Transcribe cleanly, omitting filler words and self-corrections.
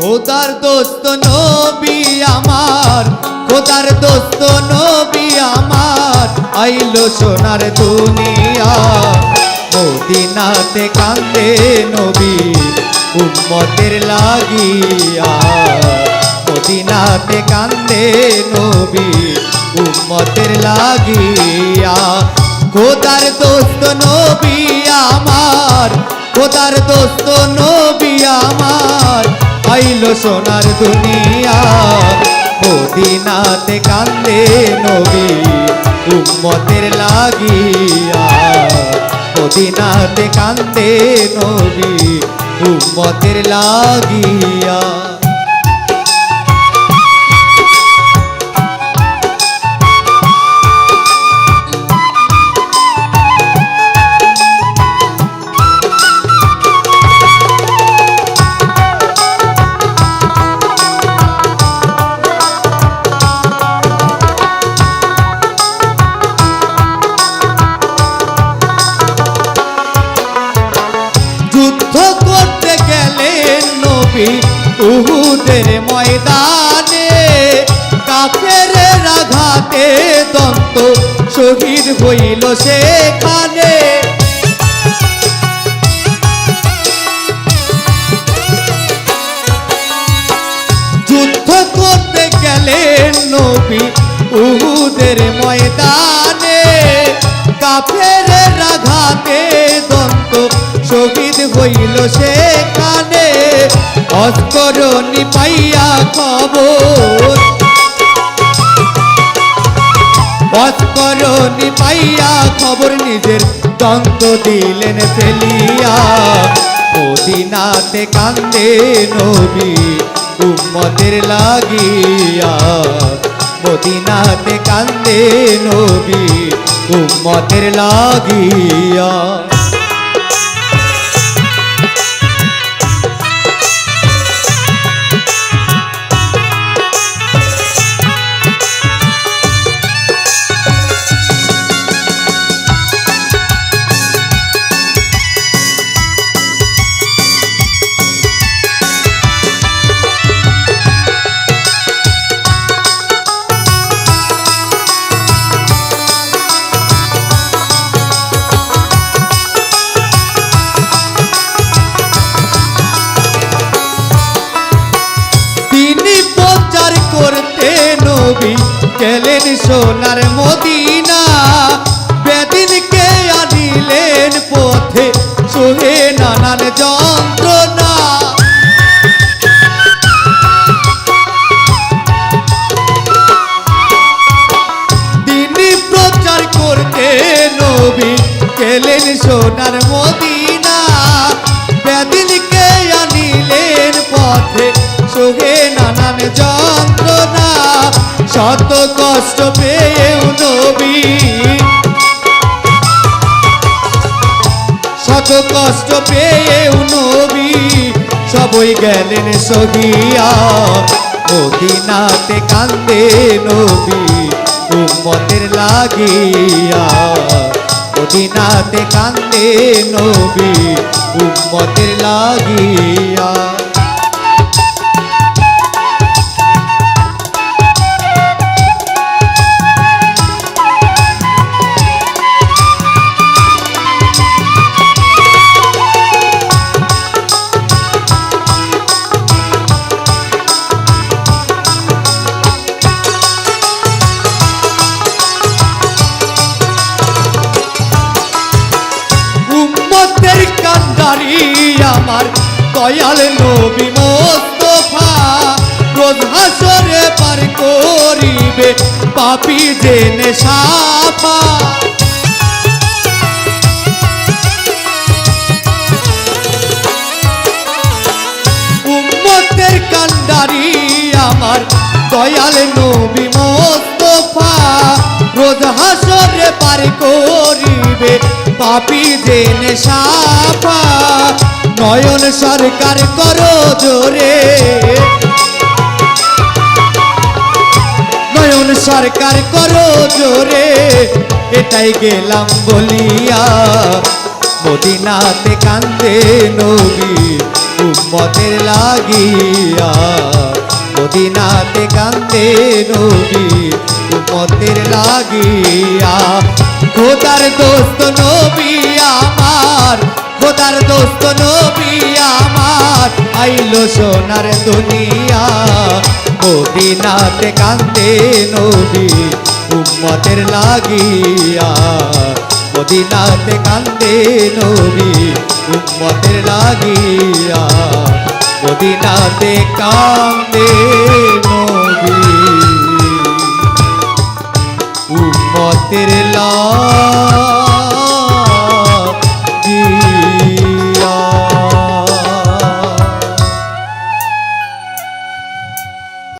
খোদার দোস্ত নবী আমার, খোদার দোস্ত নবী আমার, আইলো সোনার দুনিয়া। মদিনাতে কান্দে নবী উম্মতের লাগিয়া, মদিনাতে কান্দে নবী উম্মতের লাগিয়া। খোদার দোস্ত নবী আমার, খোদার দোস্ত নবী আমার, আইলো সোনার দুনিয়া। মদিনাতে কান্দে নবী উম্মতের লাগিয়া, মদিনাতে কান্দে নবী উম্মতের লাগিয়া। যুদ্ধ করতে গেলেন নবী উহুদের ময়দানে, কাফেরের আঘাতে দন্ত শহীদ হইল সেখানে। যুদ্ধ করতে গেলেন নবী উহুদের ময়দানে, কাফেরের আঘাতে দন্ত শহীদ হইল সেখানে। অস্করণী পাইয়া খবর, অস্করণী পাইয়া খবর নিজের দন্ত দিলেন ফেলিয়া। মদিনাতে কান্দে নবী উম্মতের লাগিয়া, মদিনাতে কান্দে নবী উম্মতের লাগিয়া। করতে নবী গেলেন সোনার মদিনা, বেদিনকে আনিলেন পথে সহে নানান যন্ত্রণা। তিনি প্রচার করতে নবী গেলেন সোনার মদিনা, বেদিনকে আনিলেন পথে সহে নানান যন্ত্রণা। শত কষ্ট পেয়েও নবী, শত কষ্ট পেয়েও নবী সবই গেলেন সহিয়া। মদিনাতে কান্দে নবী উম্মতের লাগিয়া, মদিনাতে কান্দে নবী উম্মতের লাগিয়া। কান্ডারি আমার দয়াল নবী মোস্তফা, রোজ হাসরে পার করিবে পাপী জেনে সাফা। আমার দয়াল নবী মোস্তফা রোজ হাসরে পার করিবে পাপী জেনে সাফা নয়ন সরকার করো জোরে নয়ন সরকার করো জোরে এটাই গেলাম বলিয়া মদিনাতে কান্দে নবী উম্মতের লাগিয়া মদিনাতে কান্দে নবী উম্মতের লাগিয়া খোদার দোস্ত নবী আমার খোদার দোস্ত নবী আমার আইলো সোনার দুনিয়া মদিনাতে কান্দে নবী উম্মতের লাগিয়া মদিনাতে কান্দে নবী উম্মতের লাগিয়া মদিনাতে কান্দে নবী উম্মতের লাগিয়া